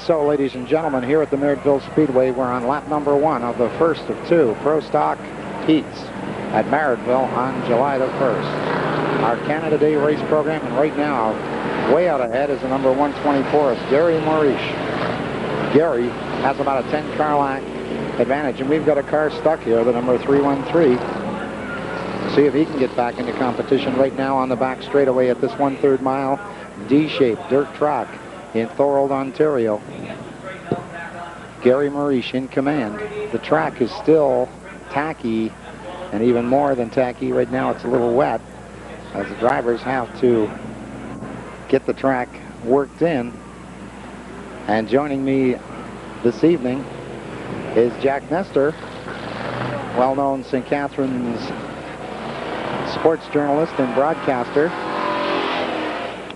So, ladies and gentlemen, here at the Merrittville Speedway, we're on lap number 1 of the first of 2 ProStock heats at Merrittville on July the 1st. Our Canada Day race program, and right now, way out ahead is the number 124 of Gary Maurice. Gary has about a 10-car lap advantage, and we've got a car stuck here, the number 313. See if he can get back into competition right now on the back straightaway at this 1/3 mile D-shaped dirt track in Thorold, Ontario. Gary Maurice in command. The track is still tacky, and even more than tacky. Right now it's a little wet, as the drivers have to get the track worked in. And joining me this evening is Jack Nestor, well-known St. Catharines sports journalist and broadcaster.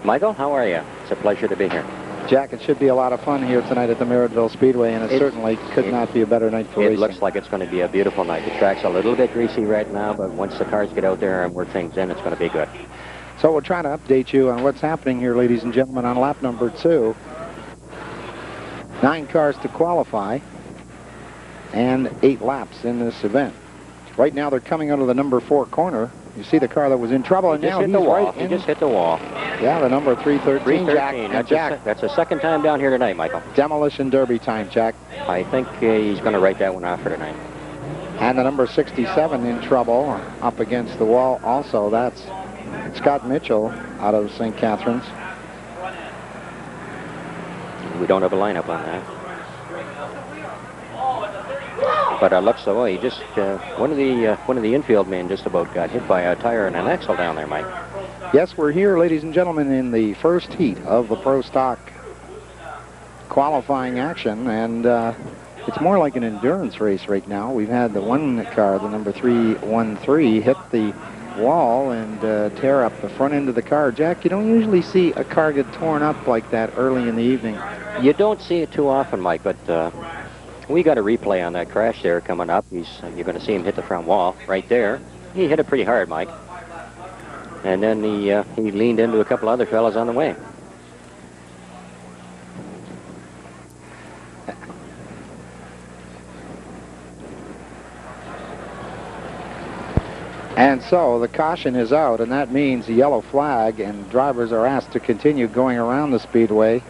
Michael, how are you? It's a pleasure to be here. Jack, it should be a lot of fun here tonight at the Merrittville Speedway, and it certainly could not be a better night for racing. It looks like it's going to be a beautiful night. The track's a little bit greasy right now, but once the cars get out there and work things in, it's going to be good. So we're trying to update you on what's happening here, ladies and gentlemen, on lap number 2. 9 cars to qualify and 8 laps in this event. Right now they're coming out of the number 4 corner. You see the car that was in trouble, and now he's right in. He just hit the wall. Yeah, the number 313, Jack. That's the second time down here tonight, Michael. Demolition Derby time, Jack. I think he's going to write that one off for tonight. And the number 67 in trouble, up against the wall also. That's Scott Mitchell out of St. Catharines. We don't have a lineup on that. But it looks so. He just one of the infield men just about got hit by a tire and an axle down there, Mike. Yes, we're here, ladies and gentlemen, in the first heat of the ProStock qualifying action, and it's more like an endurance race right now. We've had the one car, the number 313, hit the wall and tear up the front end of the car. Jack, you don't usually see a car get torn up like that early in the evening. You don't see it too often, Mike, but we got a replay on that crash there coming up. You're going to see him hit the front wall right there. He hit it pretty hard, Mike. And then he leaned into a couple other fellas on the way. And so the caution is out, and that means the yellow flag, and drivers are asked to continue going around the speedway.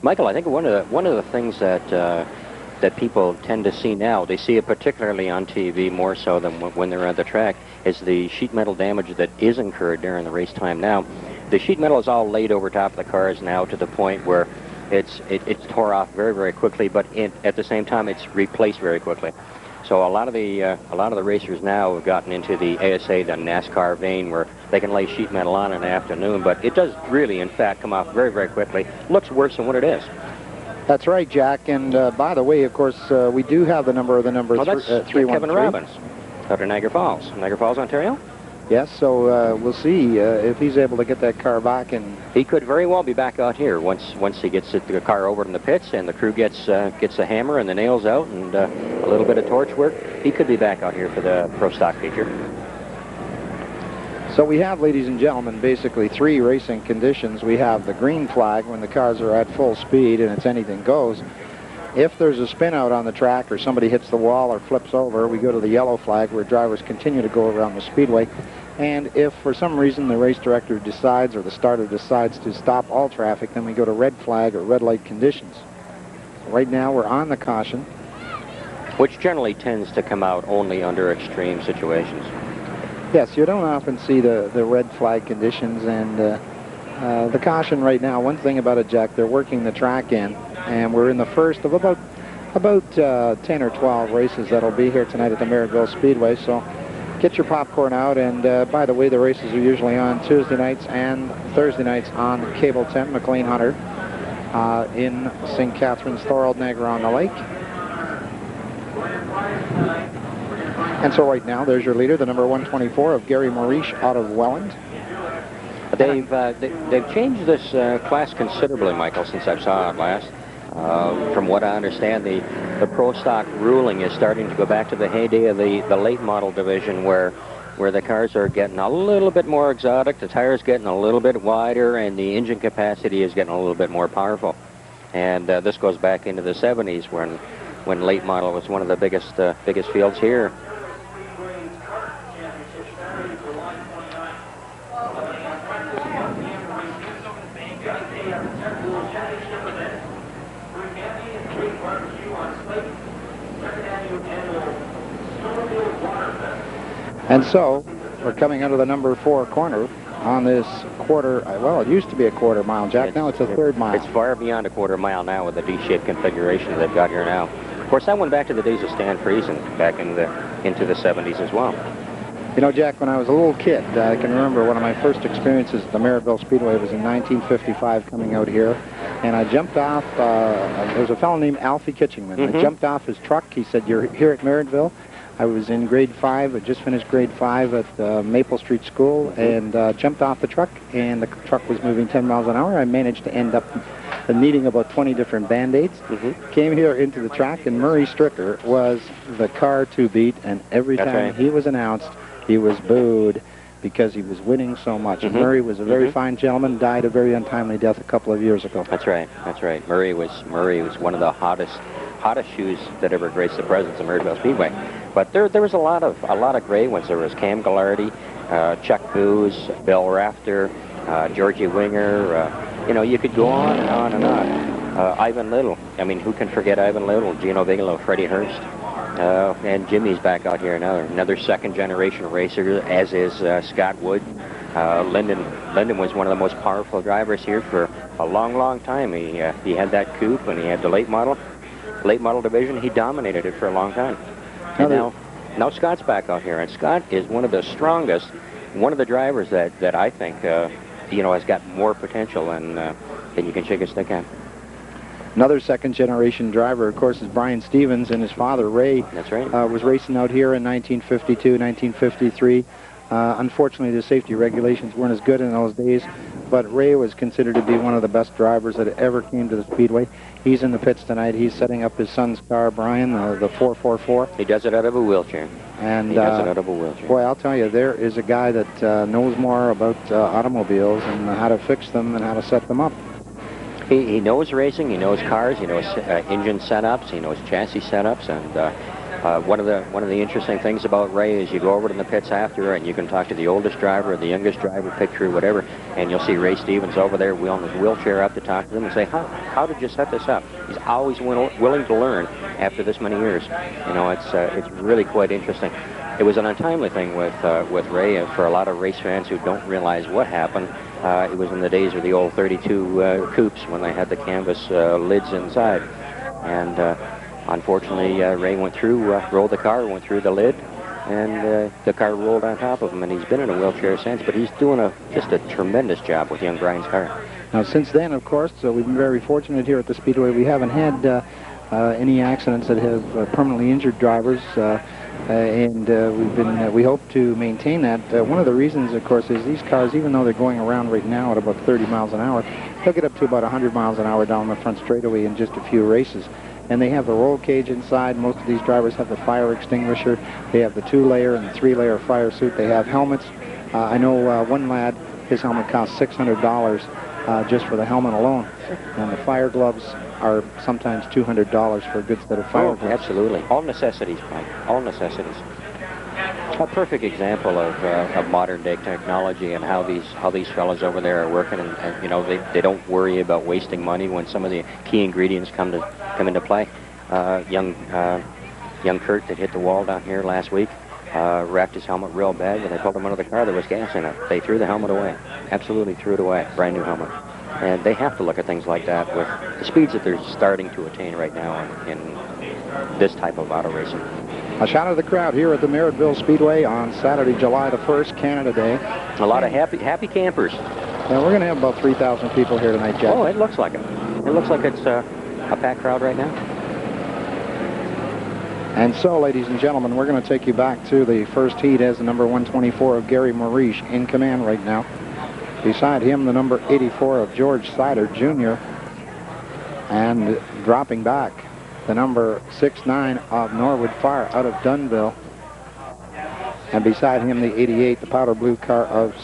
Michael, I think one of the things that people tend to see now, they see it particularly on TV more so than when they're at the track, is the sheet metal damage that is incurred during the race time now. The sheet metal is all laid over top of the cars now to the point where it's tore off very, very quickly, but at the same time it's replaced very quickly. So a lot of the racers now have gotten into the ASA, the NASCAR vein, where they can lay sheet metal on in the afternoon, but it does really, in fact, come off very, very quickly. Looks worse than what it is. That's right, Jack. And by the way, of course, we do have the number 313. Kevin Robbins out of Niagara Falls, Ontario. Yes, so we'll see if he's able to get that car back. And he could very well be back out here once he gets the car over in the pits and the crew gets the hammer and the nails out and a little bit of torch work. He could be back out here for the ProStock feature. So we have, ladies and gentlemen, basically 3 racing conditions. We have the green flag when the cars are at full speed and it's anything goes. If there's a spin out on the track or somebody hits the wall or flips over, we go to the yellow flag where drivers continue to go around the speedway. And if for some reason the race director decides or the starter decides to stop all traffic, then we go to red flag or red light conditions. Right now we're on the caution, which generally tends to come out only under extreme situations. Yes, you don't often see the red flag conditions, and the caution right now, one thing about it, Jack, they're working the track in, and we're in the first of about 10 or 12 races that'll be here tonight at the Merrittville Speedway. So get your popcorn out, and by the way, the races are usually on Tuesday nights and Thursday nights on Cable 10, McLean Hunter, in St. Catharines, Thorold, Niagara-on-the-Lake. And so right now, there's your leader, the number 124 of Gary Maurice out of Welland. They've changed this class considerably, Michael, since I saw it last. From what I understand, the ProStock ruling is starting to go back to the heyday of the late model division, where where the cars are getting a little bit more exotic, the tires getting a little bit wider, and the engine capacity is getting a little bit more powerful. And this goes back into the 70s when late model was one of the biggest fields here. And so, we're coming into the number 4 corner on this quarter, well, it used to be a quarter mile, Jack. Now it's a third mile. It's far beyond a quarter mile now with the D-shaped configuration they've got here now. Of course, that went back to the days of Stan Friesen back into the 70s as well. You know, Jack, when I was a little kid, I can remember one of my first experiences at the Merrittville Speedway was in 1955 coming out here. And I jumped off, there was a fellow named Alfie Kitchingman. I jumped off his truck. He said, "You're here at Merrittville." I was in grade 5. I just finished grade 5 at Maple Street School, and jumped off the truck, and the truck was moving 10 miles an hour. I managed to end up needing about 20 different Band-Aids. Came here into the track, and Murray Stricker was the car to beat, and every time he was announced, he was booed because he was winning so much. Murray was a very fine gentleman, died a very untimely death a couple of years ago. That's right. That's right. Murray was one of the hottest shoes that ever graced the presence of Merrittville Speedway. But there was a lot of great ones. There was Cam Ghilardi, Chuck Booz, Bill Rafter, Georgie Winger. You know, you could go on and on and on. Ivan Little. I mean, who can forget Ivan Little? Gino Bigelow, Freddie Hurst. And Jimmy's back out here now. Another second-generation racer, as is Scott Wood. Lyndon was one of the most powerful drivers here for a long, long time. He had that coupe, and he had the late model division. He dominated it for a long time. And now Scott's back out here, and Scott is one of the strongest, one of the drivers that I think you know, has got more potential than you can shake a stick at. Another second-generation driver, of course, is Brian Stevens, and his father, Ray, That's right. Was racing out here in 1952, 1953. Unfortunately, the safety regulations weren't as good in those days, but Ray was considered to be one of the best drivers that ever came to the Speedway. He's in the pits tonight. He's setting up his son's car, Brian, the 444. He does it out of a wheelchair. And he does it out of a wheelchair. Boy, I'll tell you, there is a guy that knows more about automobiles and how to fix them and how to set them up. He knows racing, he knows cars, he knows engine setups, he knows chassis setups, and one of the interesting things about Ray is you go over to the pits after and you can talk to the oldest driver or the youngest driver, picture, whatever, and you'll see Ray Stevens over there wheeling his wheelchair up to talk to them and say, how did you set this up? He's always willing to learn after this many years. You know, it's really quite interesting. It was an untimely thing with Ray for a lot of race fans who don't realize what happened. It was in the days of the old 32 coupes when they had the canvas lids inside. And unfortunately, Ray went through, rolled the car, went through the lid, and the car rolled on top of him. And he's been in a wheelchair since, but he's doing just a tremendous job with young Brian's car. Now, since then, of course, we've been very fortunate here at the Speedway. We haven't had any accidents that have permanently injured drivers. And we hope to maintain that. One of the reasons, of course, is these cars, even though they're going around right now at about 30 miles an hour, they'll get up to about 100 miles an hour down the front straightaway in just a few races. And they have the roll cage inside. Most of these drivers have the fire extinguisher. They have the 2-layer and the 3-layer fire suit. They have helmets. I know one lad, his helmet costs $600 just for the helmet alone. And the fire gloves are sometimes $200 for a good set of fire gloves. Absolutely. All necessities, Mike. All necessities. A perfect example of modern day technology and how these fellas over there are working, and you know, they don't worry about wasting money when some of the key ingredients come into play. Young Kurt that hit the wall down here last week wrapped his helmet real bad. When they pulled him out of the car, there was gas in it. They threw the helmet away. Absolutely threw it away. Brand new helmet. And they have to look at things like that with the speeds that they're starting to attain right now in this type of auto racing. A shout out to the crowd here at the Merrittville Speedway on Saturday, July the 1st, Canada Day. A lot of happy campers. Now, we're going to have about 3,000 people here tonight, Jeff. Oh, it looks like it. It looks like it's a packed crowd right now. And so, ladies and gentlemen, we're going to take you back to the first heat as the number 124 of Gary Maurice in command right now. Beside him, the number 84 of George Sider, Jr. And dropping back, the number 69 of Norwood Fire out of Dunville. And beside him, the 88, the powder blue car of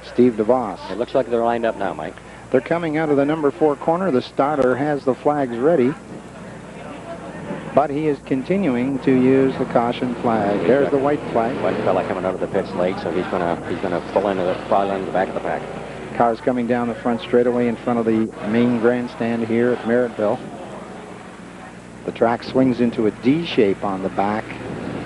Steve DeVos. It looks like they're lined up now, Mike. They're coming out of the number 4 corner. The starter has the flags ready, but he is continuing to use the caution flag. There's the white flag. White fella coming out of the pits late, so he's gonna pull into the back of the pack. Cars coming down the front straightaway in front of the main grandstand here at Merrittville. The track swings into a D shape on the back.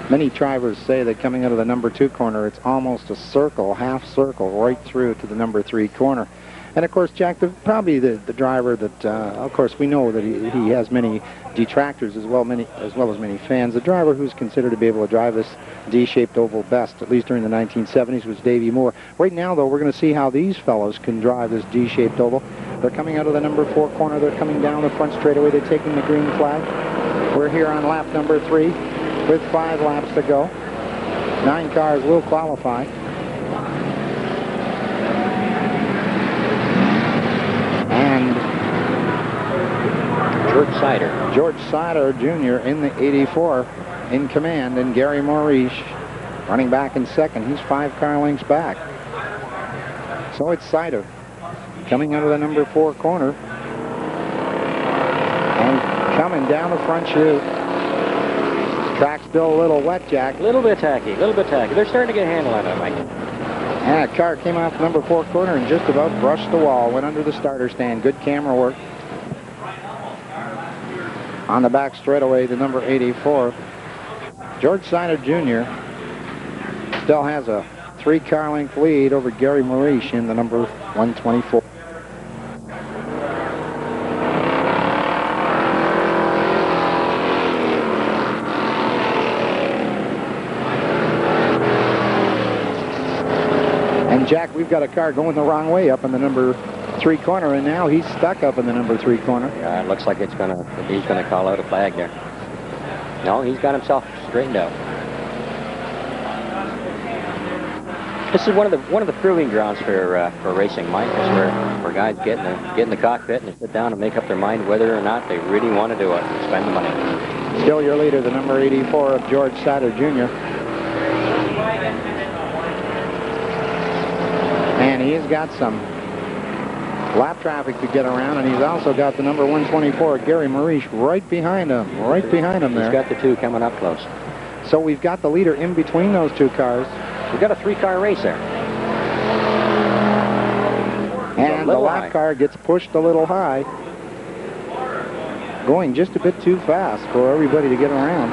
Many drivers say that coming out of the number 2 corner, it's almost a circle, half circle, right through to the number 3 corner. And of course, Jack, probably the driver that, of course, we know that he has many detractors as well as many fans. The driver who's considered to be able to drive this D-shaped oval best, at least during the 1970s, was Davey Moore. Right now, though, we're going to see how these fellows can drive this D-shaped oval. They're coming out of the number 4 corner. They're coming down the front straightaway. They're taking the green flag. We're here on lap number 3 with 5 laps to go. 9 cars will qualify. And George Sider Jr. in the 84 in command, and Gary Maurice running back in second. He's 5 car lengths back. So it's Sider coming out of the number 4 corner and coming down the front chute. Track's still a little wet, Jack. A little bit tacky, a little bit tacky. They're starting to get a handle on it, Mike. And a car came off the number 4 corner and just about brushed the wall, went under the starter stand. Good camera work. On the back straightaway, the number 84. George Sider Jr. still has a 3 car length lead over Gary Maurice in the number 124. And Jack, we've got a car going the wrong way up in the number 3 corner, and now he's stuck up in the number 3 corner. Yeah, it looks like he's gonna call out a flag there. No, he's got himself straightened out. This is one of the proving grounds for racing, Mike. Is where guys get in the cockpit and sit down and make up their mind whether or not they really want to do it and spend the money. Still your leader, the number 84 of George Sider Jr. And he's got some lap traffic to get around, and he's also got the number 124, Gary Maurice, right behind him there. He's got the 2 coming up close. So we've got the leader in between those 2 cars. We've got a 3-car race there. And the lap car gets pushed a little high, going just a bit too fast for everybody to get around.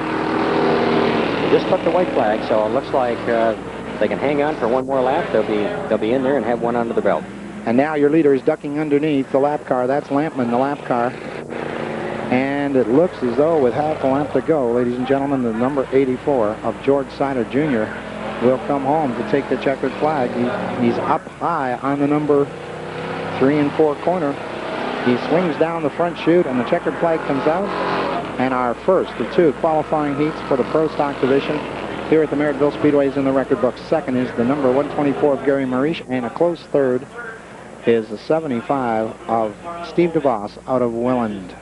Just put the white flag, so it looks like they can hang on for one more lap. They'll be in there and have one under the belt. And now your leader is ducking underneath the lap car. That's Lampman, the lap car. And it looks as though with half a lap to go, ladies and gentlemen, the number 84 of George Sider Jr. will come home to take the checkered flag. He's up high on the number 3 and 4 corner. He swings down the front chute, and the checkered flag comes out. And our first of 2 qualifying heats for the Pro-Stock division here at the Merrittville Speedway is in the record book. Second is the number 124 of Gary Maurice, and a close third is the 75 of Steve DeVos out of Welland.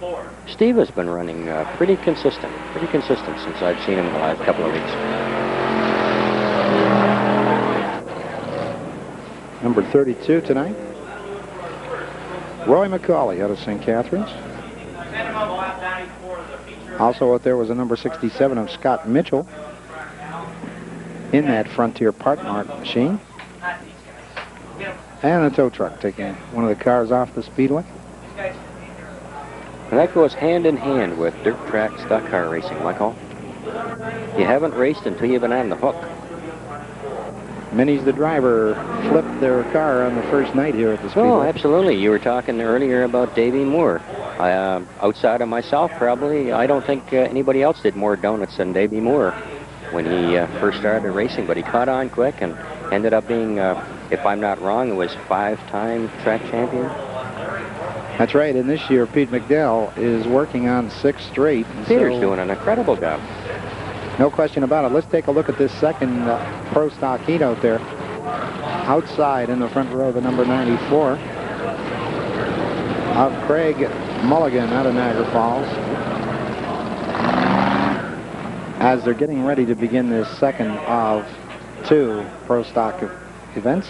Steve has been running pretty consistent since I've seen him the last couple of weeks. Number 32 tonight, Roy McCauley out of St. Catharines. Also out there was a number 67 of Scott Mitchell in that Frontier Part Mart machine. And a tow truck taking one of the cars off the speedway. And that goes hand in hand with dirt track stock car racing, Michael. You haven't raced until you've been on the hook. Minnie's the driver flipped their car on the first night here at the speedway. Oh, absolutely. You were talking earlier about Davey Moore. Outside of myself, probably, I don't think anybody else did more donuts than Davey Moore when he first started racing, but he caught on quick and ended up being, if I'm not wrong, it was 5-time track champion. That's right, and this year Pete McDowell is working on 6 straight. Peter's doing an incredible job. No question about it. Let's take a look at this second Pro Stock heat out there. Outside in the front row, the number 94 of Craig Mulligan out of Niagara Falls. As they're getting ready to begin this second of 2 ProStock events.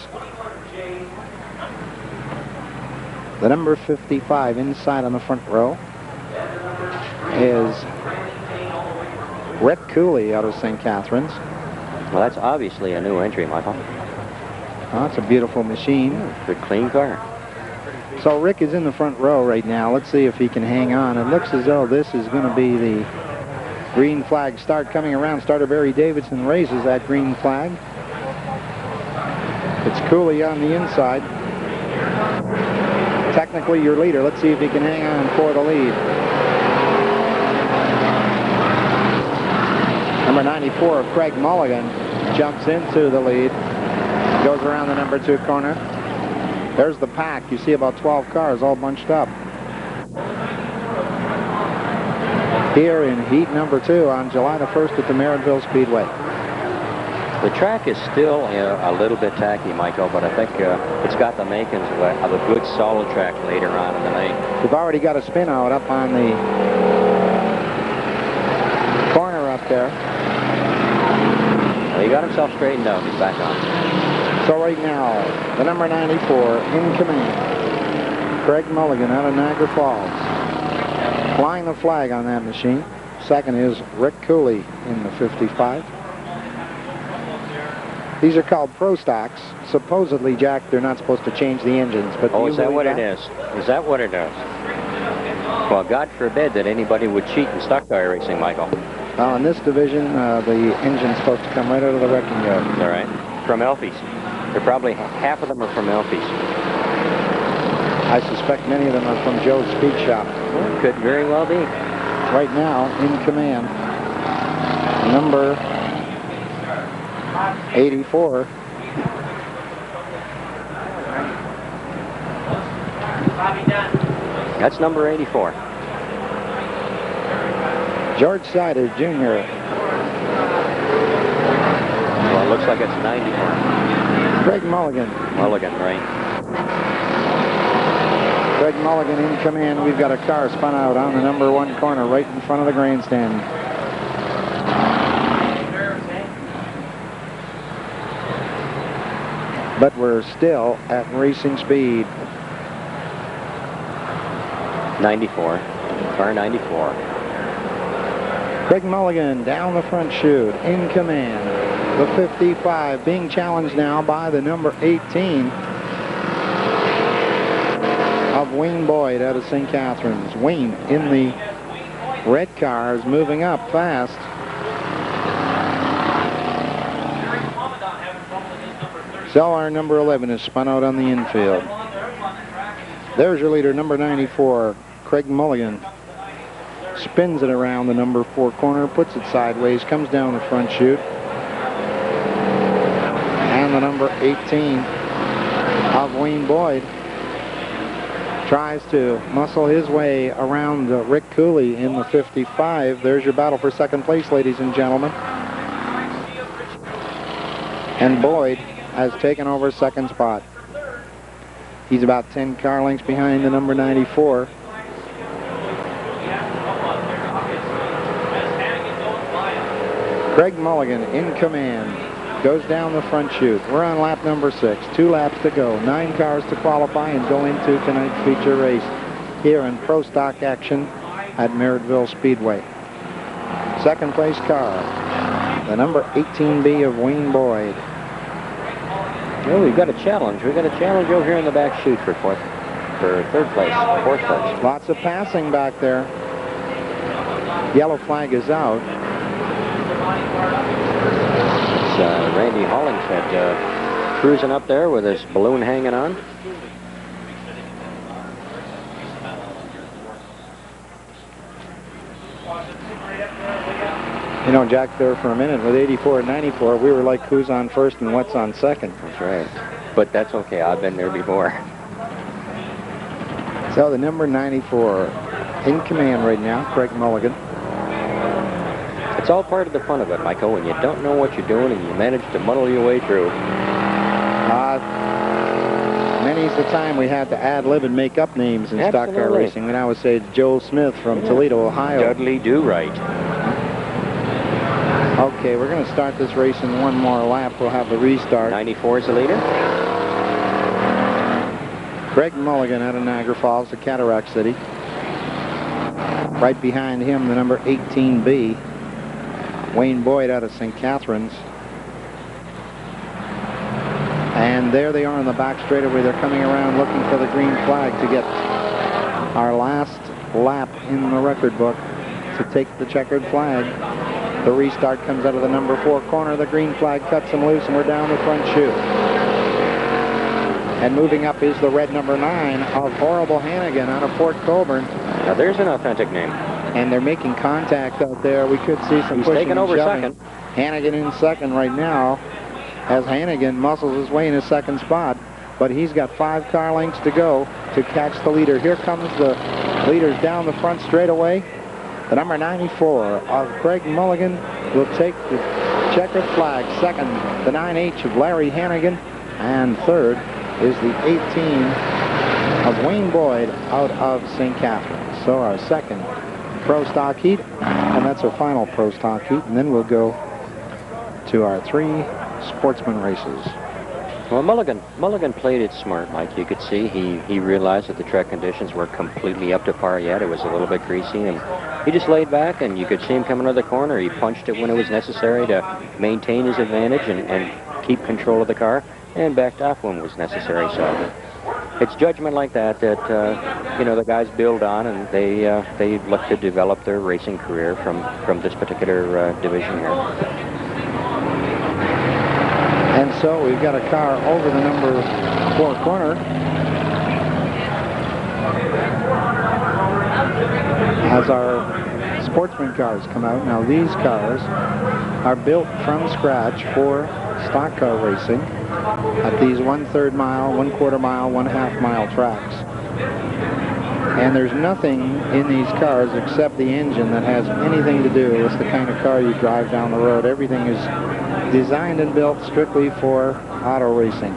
The number 55 inside on the front row is Rick Cooley out of St. Catharines. Well, that's obviously a new entry, Michael. Oh, it's a beautiful machine. Good, clean car. So Rick is in the front row right now. Let's see if he can hang on. It looks as though this is going to be the green flag start coming around. Starter Barry Davidson raises that green flag. It's Cooley on the inside. Technically your leader. Let's see if he can hang on for the lead. Number 94, Craig Mulligan, jumps into the lead. Goes around the number 2 corner. There's the pack. You see about 12 cars all bunched up. Here in heat number 2 on July the 1st at the Merrittville Speedway. The track is still a little bit tacky, Michael, but I think it's got the makings of a good solid track later on in the night. We've already got a spin out up on the corner up there. Well, he got himself straightened out. He's back on. So right now, the number 94 in command, Craig Mulligan out of Niagara Falls. Flying the flag on that machine. Second is Rick Cooley in the 55. These are called ProStocks. Supposedly, Jack, they're not supposed to change the engines. But oh, is that what it is? Is that what it is? Well, God forbid that anybody would cheat in stock car racing, Michael. Well, in this division, the engine's supposed to come right out of the wrecking yard. All right. From Elfies. They're probably half of them are from Elfies. I suspect many of them are from Joe's Speed Shop. Well, could very well be. Right now, in command, number 84. That's number 84. George Sider, Jr. Well, it looks like it's 94. Craig Mulligan. Mulligan, right. Craig Mulligan in command. We've got a car spun out on the number 1 corner right in front of the grandstand. But we're still at racing speed. 94. Car 94. Craig Mulligan down the front chute in command. The 55 being challenged now by the number 18 of Wayne Boyd out of St. Catharines. Wayne in the red car is moving up fast. So our number 11 is spun out on the infield. There's your leader, number 94, Craig Mulligan. Spins it around the number 4 corner, puts it sideways, comes down the front chute. And the number 18 of Wayne Boyd tries to muscle his way around Rick Cooley in the 55. There's your battle for second place, ladies and gentlemen. And Boyd has taken over second spot. He's about 10 car lengths behind the number 94. Craig Mulligan in command. Goes down the front chute. We're on lap number 6. 2 laps to go. 9 cars to qualify and go into tonight's feature race here in ProStock action at Merrittville Speedway. Second place car, the number 18B of Wayne Boyd. Well, we've got a challenge. We've got a challenge over here in the back chute for third place, fourth place. Lots of passing back there. Yellow flag is out. Randy Hollingshead cruising up there with his balloon hanging on. You know, Jack, there for a minute with 84 and 94, we were like who's on first and what's on second. That's right. But that's okay. I've been there before. So the number 94 in command right now, Craig Mulligan. It's all part of the fun of it, Michael, when you don't know what you're doing and you manage to muddle your way through. Many's the time we had to ad-lib and make up names in stock car racing. When I would say Joe Smith from Toledo, Ohio. Dudley Do Right. Okay, we're going to start this race in one more lap. We'll have the restart. 94 is the leader. Greg Mulligan out of Niagara Falls, the Cataract City. Right behind him, the number 18B, Wayne Boyd out of St. Catharines. And there they are on the back straightaway. They're coming around looking for the green flag to get our last lap in the record book to take the checkered flag. The restart comes out of the number 4 corner. The green flag cuts them loose, and we're down the front chute. And moving up is the red number 9 of Horrible Hannigan out of Port Colborne. Now there's an authentic name. And they're making contact out there. We could see some He's pushing taking over and shoving. second. Hannigan in second right now, as Hannigan muscles his way in his second spot. But he's got 5 car lengths to go to catch the leader. Here comes the leaders down the front straightaway. The number 94 of Craig Mulligan will take the checkered flag. Second, the 9H of Larry Hannigan. And third is the 18 of Wayne Boyd out of St. Catharines. So our second Pro Stock heat, and that's our final Pro Stock heat. And then we'll go to our 3 Sportsman races. Well, Mulligan played it smart, Mike. You could see he realized that the track conditions weren't completely up to par yet. It was a little bit greasy, and he just laid back, and you could see him coming to the corner. He punched it when it was necessary to maintain his advantage and keep control of the car, and backed off when it was necessary. So it's judgment like that you know, the guys build on, and they look to develop their racing career from this particular division here. And so we've got a car over the number 4 corner. As our Sportsman cars come out. Now these cars are built from scratch for stock car racing at these 1/3 mile, 1/4 mile, 1/2 mile tracks. And there's nothing in these cars except the engine that has anything to do with the kind of car you drive down the road. Everything is designed and built strictly for auto racing.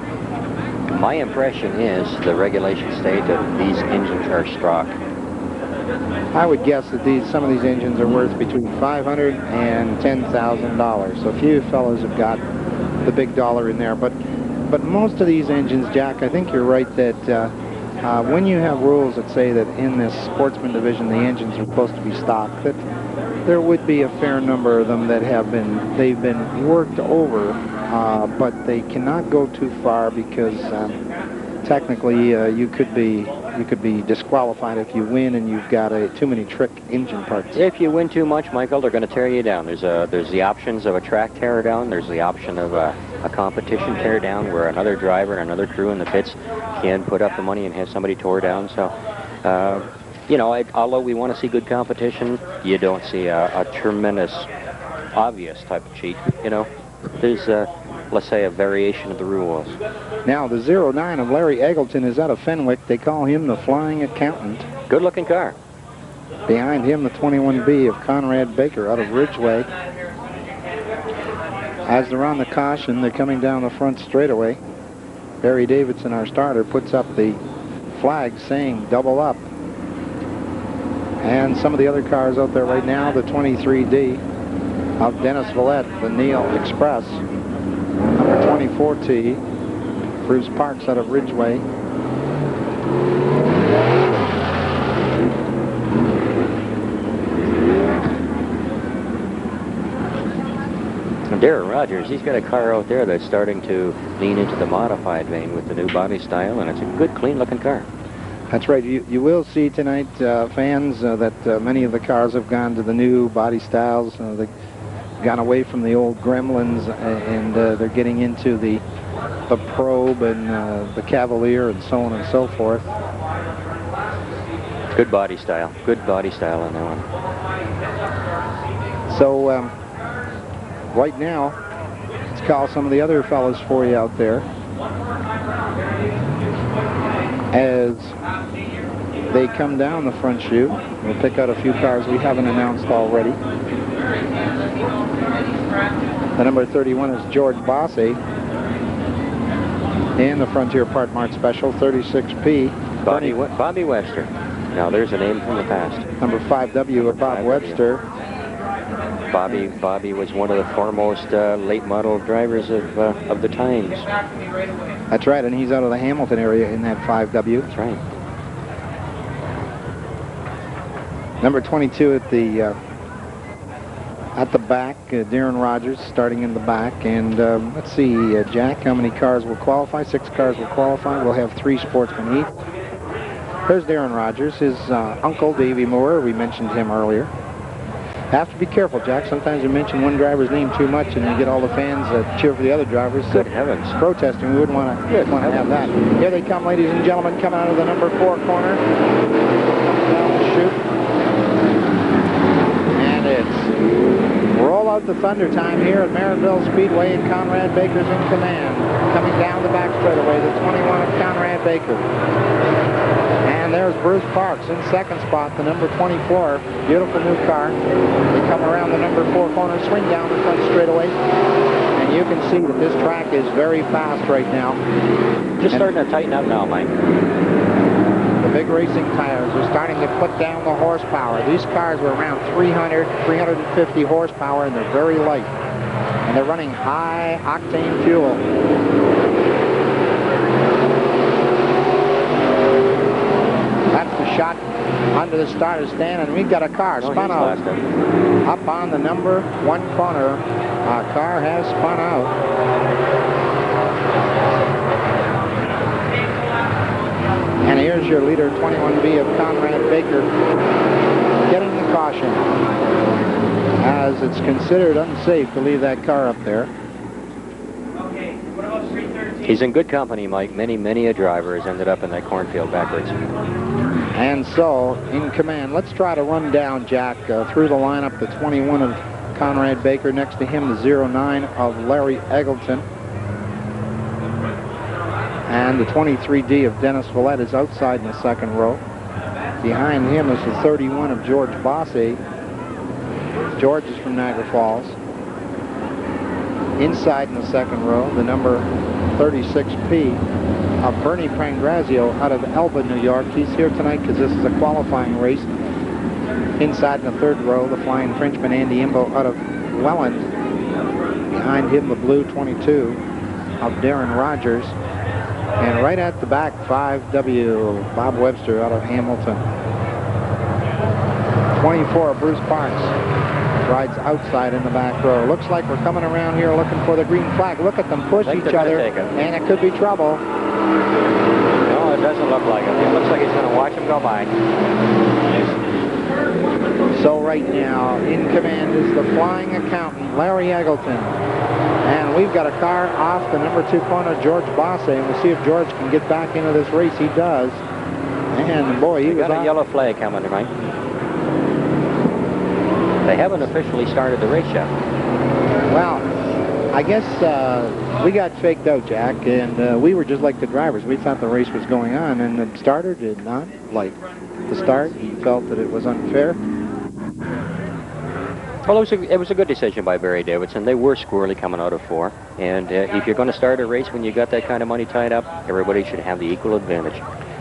My impression is the regulations state that these engines are stock. I would guess that some of these engines are worth between $500 and $10,000. So a few fellows have got the big dollar in there. But most of these engines, Jack, I think you're right that when you have rules that say that in this Sportsman division the engines are supposed to be stock, that there would be a fair number of them that they've been worked over, but they cannot go too far because technically you could be disqualified if you win and you've got too many trick engine parts. If you win too much, Michael, they're going to tear you down. There's the options of a track tear down. There's the option of a competition tear down where another driver and another crew in the pits can put up the money and have somebody tore down. So, you know, although we want to see good competition, you don't see a tremendous, obvious type of cheat. You know, there's let's say a variation of the rules. Now the 09 of Larry Eggleton is out of Fenwick. They call him the Flying Accountant. Good looking car. Behind him the 21B of Conrad Baker out of Ridgeway. As they're on the caution, they're coming down the front straightaway. Barry Davidson, our starter, puts up the flag saying double up. And some of the other cars out there right now, the 23D of Dennis Villette, the Neil Express. Number 24T, Bruce Parks out of Ridgeway. Darrell Rogers, he's got a car out there that's starting to lean into the modified vein with the new body style, and it's a good, clean-looking car. That's right. You will see tonight, fans, that many of the cars have gone to the new body styles. They've gone away from the old Gremlins, and they're getting into the Probe and the Cavalier and so on and so forth. Good body style. Good body style on that one. So right now, let's call some of the other fellas for you out there as they come down the front chute. We'll pick out a few cars we haven't announced already. The number 31 is George Bosse in the Frontier Part Mart Special, 36P. Bobby Webster. Now there's a name from the past. Number 5W of Bob Webster. Bobby was one of the foremost late model drivers of the times. That's right, and he's out of the Hamilton area in that 5W. That's right. Number 22 at the back, Darren Rogers starting in the back. And let's see, Jack, how many cars will qualify? 6 cars will qualify. We'll have 3 Sportsman heats. There's Darren Rogers, his uncle, Davey Moore. We mentioned him earlier. Have to be careful, Jack. Sometimes you mention one driver's name too much and you get all the fans that cheer for the other drivers. Good heavens. Protesting. We wouldn't want to have that. Here they come, ladies and gentlemen, coming out of the number 4 corner. Down the chute. And it's roll out the thunder time here at Merrittville Speedway, and Conrad Baker's in command. Coming down the back straightaway, the 21 of Conrad Baker. And there's Bruce Parks in second spot, the number 24. Beautiful new car. They come around the number 4 corner, swing down the front straightaway. And you can see that this track is very fast right now. Just starting to tighten up now, Mike. The big racing tires are starting to put down the horsepower. These cars were around 300, 350 horsepower, and they're very light. And they're running high octane fuel. That's the shot under the starter stand, and we've got a car spun out up on the number 1 corner. Our car has spun out. And here's your leader, 21B of Conrad Baker, getting the caution, as it's considered unsafe to leave that car up there. He's in good company, Mike. Many a driver has ended up in that cornfield backwards. And so, in command, let's try to run down, Jack, through the lineup, the 21 of Conrad Baker. Next to him, the 09 of Larry Eggleton. And the 23D of Dennis Villette is outside in the second row. Behind him is the 31 of George Bosse. George is from Niagara Falls. Inside in the second row, the number 36P of Bernie Prangrazio out of Elba, New York. He's here tonight because this is a qualifying race. Inside in the third row, the Flying Frenchman Andy Imbo out of Welland. Behind him, the blue 22 of Darren Rogers. And right at the back, 5W, Bob Webster out of Hamilton. 24, Bruce Parks, rides outside in the back row. Looks like we're coming around here looking for the green flag. Look at them push each other, and it could be trouble. No, it doesn't look like it. It looks like he's going to watch him go by. So right now, in command is the flying accountant, Larry Eggleton. And we've got a car off the number 2 corner, George Bosse, and we'll see if George can get back into this race. He does. And boy, he got a yellow flag coming, right? They haven't officially started the race yet. Well, I guess we got faked out, Jack, and we were just like the drivers. We thought the race was going on, and the starter did not like the start. He felt that it was unfair. Well, it was a good decision by Barry Davidson. They were squirrely coming out of 4. And if you're going to start a race when you got that kind of money tied up, everybody should have the equal advantage.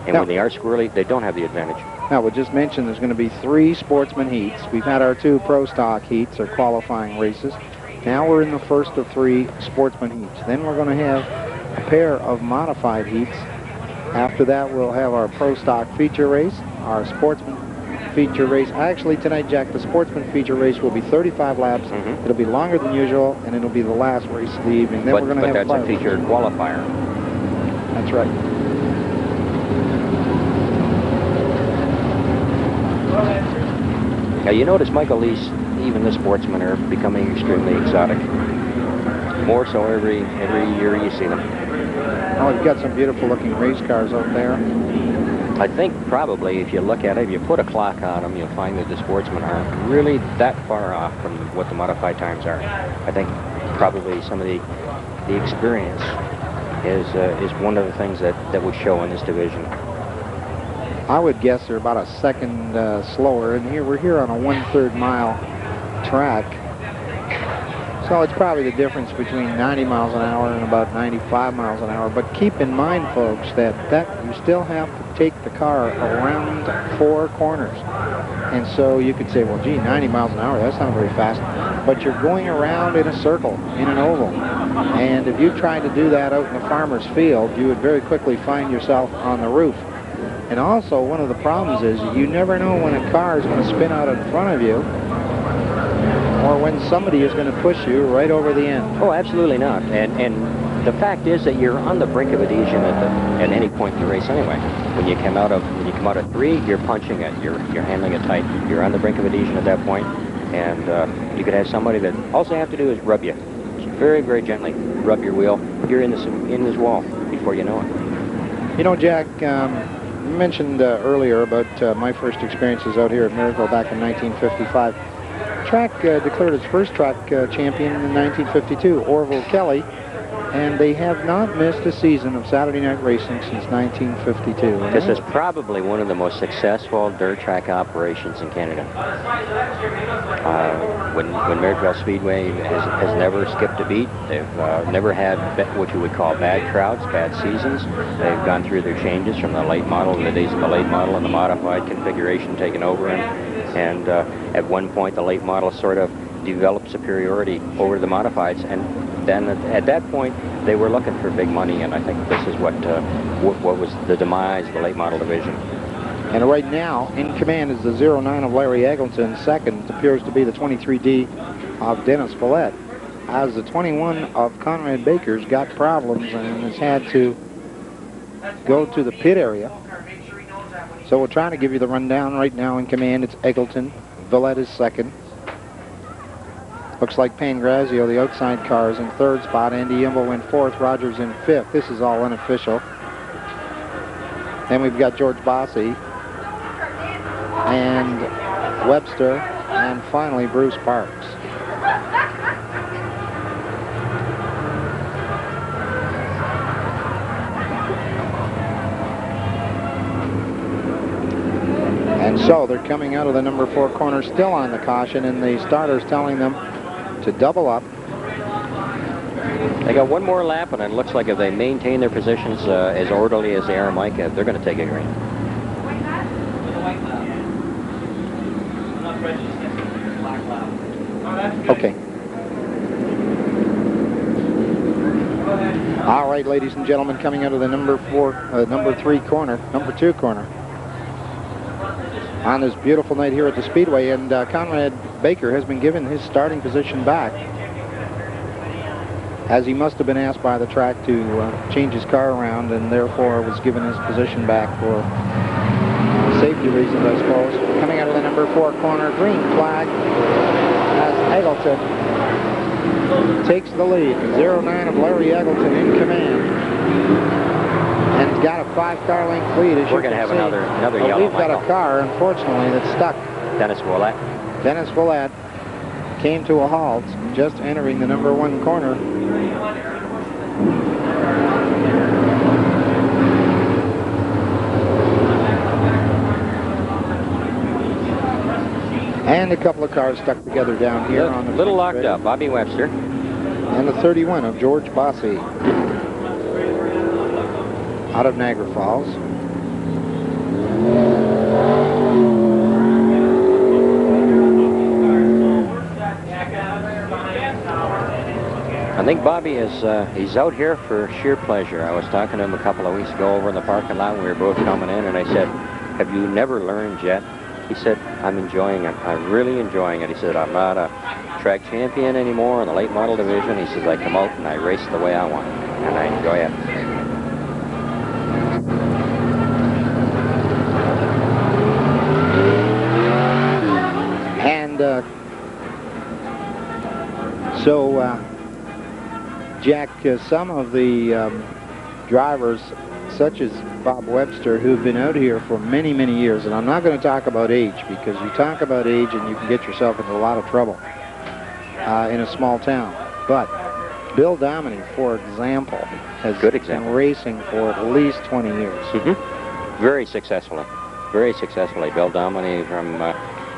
And when they are squirrely, they don't have the advantage. Now, we'll just mention there's going to be 3 Sportsman heats. We've had our 2 ProStock heats, or qualifying races. Now we're in the first of 3 Sportsman heats. Then we're going to have a pair of modified heats. After that, we'll have our ProStock feature race, our Sportsman feature race. Actually, tonight, Jack, the Sportsman feature race will be 35 laps. It'll be longer than usual, and it'll be the last race of the evening. Then we're going to have that's a featured qualifier. That's right. Now, you notice Michael Lease, even the Sportsmen, are becoming extremely exotic. More so every year you see them. Oh, you've got some beautiful looking race cars out there. I think probably if you look at it, if you put a clock on them, you'll find that the Sportsmen aren't really that far off from what the modified times are. I think probably some of the experience is one of the things that would show in this division. I would guess they're about a second slower, and we're here on a 1/3 mile track. So it's probably the difference between 90 miles an hour and about 95 miles an hour. But keep in mind, folks, that you still have to take the car around 4 corners. And so you could say, well, gee, 90 miles an hour, that's not very fast. But you're going around in a circle, in an oval. And if you tried to do that out in the farmer's field, you would very quickly find yourself on the roof. And also, one of the problems is you never know when a car is going to spin out in front of you or when somebody is going to push you right over the end. Oh, absolutely not. And the fact is that you're on the brink of adhesion at any point in the race anyway. When you come out of 3, you're punching it. You're handling it tight. You're on the brink of adhesion at that point, and you could have somebody that all they have to do is rub you, very, very gently rub your wheel. You're in this wall before you know it. You know, Jack, you mentioned earlier about my first experiences out here at Merrittville back in 1955. Track declared its first track champion in 1952, Orville Kelly, and they have not missed a season of Saturday night racing since 1952. This is probably one of the most successful dirt track operations in Canada. When Merrittville Speedway has never skipped a beat. They've never had what you would call bad crowds, bad seasons. They've gone through their changes from the late model, the days of the late model, and the modified configuration taken over. And at one point, the late model sort of developed superiority over the modifieds, and then at that point they were looking for big money, and I think this is what was the demise of the late model division. And right now in command is the 09 of Larry Eggleton. Second appears to be the 23D of Dennis Villette, as the 21 of Conrad Baker's got problems and has had to go to the pit area. So we're trying to give you the rundown. Right now in command it's Eggleton. Villette is second. Looks like Pangrazio, the outside car, is in third spot. Andy Imble in fourth. Rogers in fifth. This is all unofficial. Then we've got George Bossy and Webster, and finally Bruce Parks. And so they're coming out of the number 4 corner, still on the caution, and the starter's telling them to double up. They got one more lap, and it looks like if they maintain their positions as orderly as they are, Mike, they're going to take a green. Okay. All right, ladies and gentlemen, coming out of the number 2 corner. On this beautiful night here at the Speedway, and Conrad Baker has been given his starting position back, as he must have been asked by the track to change his car around, and therefore was given his position back for safety reasons, I suppose. Coming out of the number 4 corner, green flag, as Eggleton takes the lead. 09 of Larry Eggleton in command. And he's got a 5-car length lead, as we're going to have another yellow. We've got a car, unfortunately, that's stuck. Dennis Villette. Dennis Villette came to a halt just entering the number 1 corner. And a couple of cars stuck together down here on the little locked up. Bobby Webster. And the 31 of George Bossy, out of Niagara Falls. I think Bobby is he's out here for sheer pleasure. I was talking to him a couple of weeks ago over in the parking lot when we were both coming in, and I said, "Have you never learned yet?" He said, "I'm enjoying it. I'm really enjoying it." He said, "I'm not a track champion anymore in the late model division." He says, "I come out and I race the way I want, and I enjoy it." So, Jack, some of the drivers, such as Bob Webster, who've been out here for many, many years, and I'm not going to talk about age, because you talk about age and you can get yourself into a lot of trouble in a small town. But Bill Dominy, for example, has been racing for at least 20 years. Mm-hmm. Very successfully. Bill Dominy,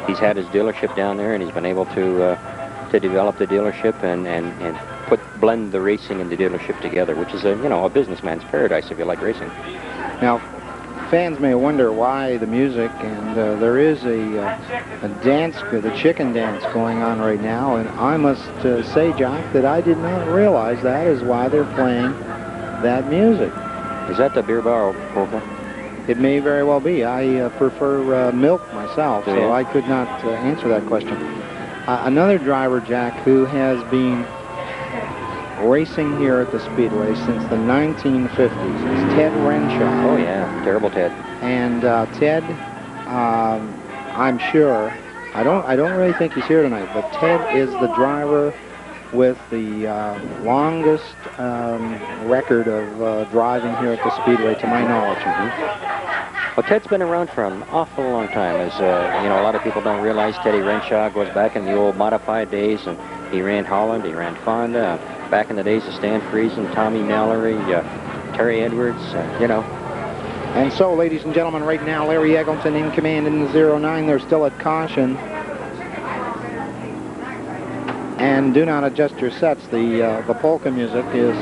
he's had his dealership down there, and he's been able to to develop the dealership and blend the racing and the dealership together, which is a businessman's paradise if you like racing. Now, fans may wonder why the music, and there is a dance, the chicken dance going on right now, and I must say, Jack, that I did not realize that is why they're playing that music. Is that the beer barrel polka? It may very well be. I prefer milk myself, so I could not answer that question. Another driver, Jack, who has been racing here at the Speedway since the 1950s is Ted Renshaw. Oh, yeah. Terrible Ted. And Ted, I'm sure, I don't really think he's here tonight, but Ted is the driver with the longest record of driving here at the Speedway, to my knowledge. Well, Ted's been around for an awful long time. As a lot of people don't realize, Teddy Renshaw goes back in the old modified days, and he ran Holland, he ran Fonda, back in the days of Stan Friesen, Tommy Mallory, Terry Edwards, And so, ladies and gentlemen, right now, Larry Eggleton in command in the 09. They're still at caution. And do not adjust your sets. The polka music is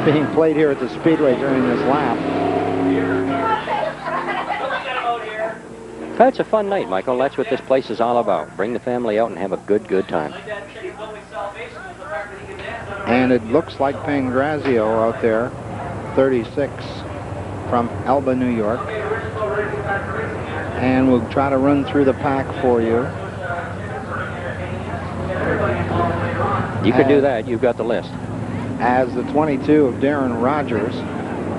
being played here at the Speedway during this lap. It's a fun night, Michael. That's what this place is all about. Bring the family out and have a good time. And it looks like Pangrazio out there, 36 from Elba, New York. And we'll try to run through the pack for you. You could do that. You've got the list. As the 22 of Darren Rogers,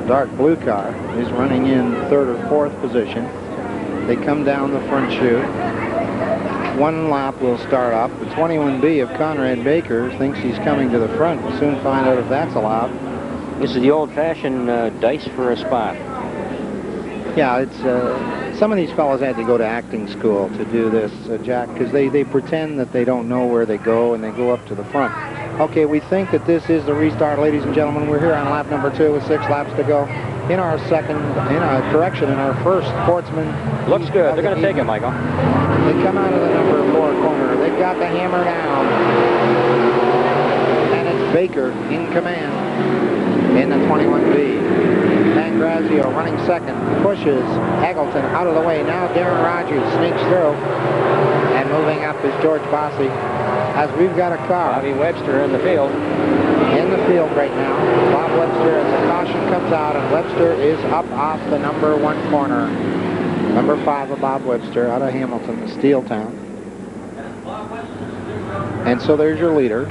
dark blue car, is running in third or fourth position. They come down the front chute. One lap will start up. The 21B of Conrad Baker thinks he's coming to the front. We'll soon find out if that's allowed. This is the old-fashioned dice for a spot. Yeah, it's some of these fellows had to go to acting school to do this, Jack, because they pretend that they don't know where they go, and they go up to the front. Okay, we think that this is the restart, ladies and gentlemen. We're here on lap number 2 with 6 laps to go. In our first Sportsman. Looks good. They're going to take it, Michael. They come out of the number 4 corner. They've got the hammer down. And it's Baker in command in the 21B. Pangrazio running second, pushes Eggleton out of the way. Now Darren Rogers sneaks through. And moving up is George Bossy. As we've got a car. Bobby Webster in the field. In the field right now. Bob Webster, as the caution comes out, and Webster is up off the number 1 corner. Number 5 of Bob Webster out of Hamilton, Steeltown. And so there's your leader.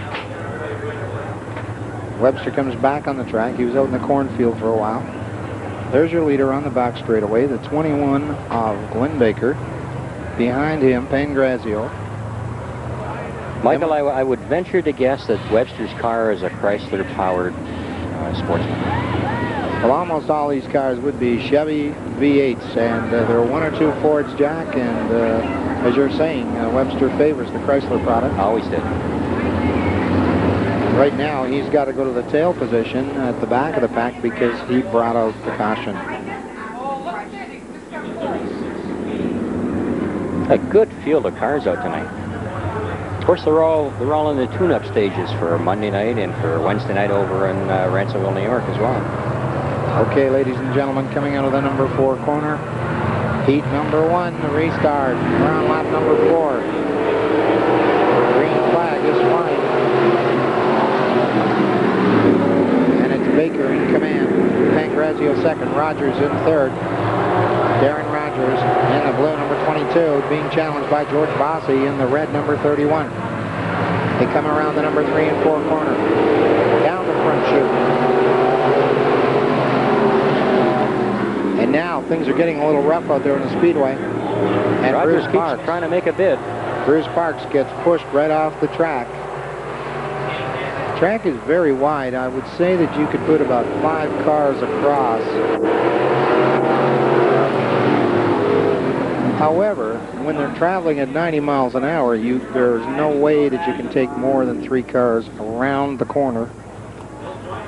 Webster comes back on the track. He was out in the cornfield for a while. There's your leader on the back straightaway, the 21 of Glenn Baker. Behind him, Pangrazio. Michael, I would venture to guess that Webster's car is a Chrysler-powered Sportsman. Well, almost all these cars would be Chevy V8s, and there are 1 or 2 Fords, Jack, and as you're saying, Webster favors the Chrysler product. Always did. Right now, he's got to go to the tail position at the back of the pack because he brought out the caution. A good field of cars out tonight. Of course, they're all in the tune-up stages for Monday night and for Wednesday night over in Ransomville, New York as well. Okay, ladies and gentlemen, coming out of the number 4 corner, heat number 1, the restart. We're on lap number 4. Green flag is flying. And it's Baker in command. Pangrazio second, Rogers in third. Darren Rogers in the blue number 22, being challenged by George Bossy in the red number 31. They come around the number 3 and 4 corner. Down the front chute. And now things are getting a little rough out there in the Speedway. And Rogers Bruce keeps Parks, trying to make a bid. Bruce Parks gets pushed right off the track. The track is very wide. I would say that you could put about 5 cars across. However, when they're traveling at 90 miles an hour, there's no way that you can take more than 3 cars around the corner.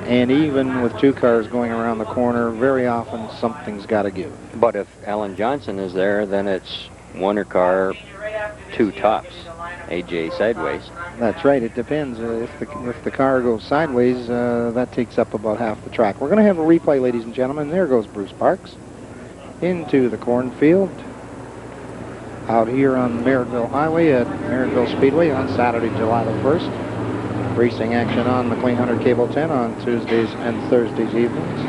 And even with 2 cars going around the corner, very often something's got to give. But if Alan Johnson is there, then it's 1 car, 2 tops. AJ sideways. That's right. It depends. If the car goes sideways, that takes up about half the track. We're going to have a replay, ladies and gentlemen. There goes Bruce Parks into the cornfield out here on Merrittville Highway at Merrittville Speedway on Saturday, July the 1st. Racing action on McLean Hunter Cable 10 on Tuesdays and Thursdays evenings.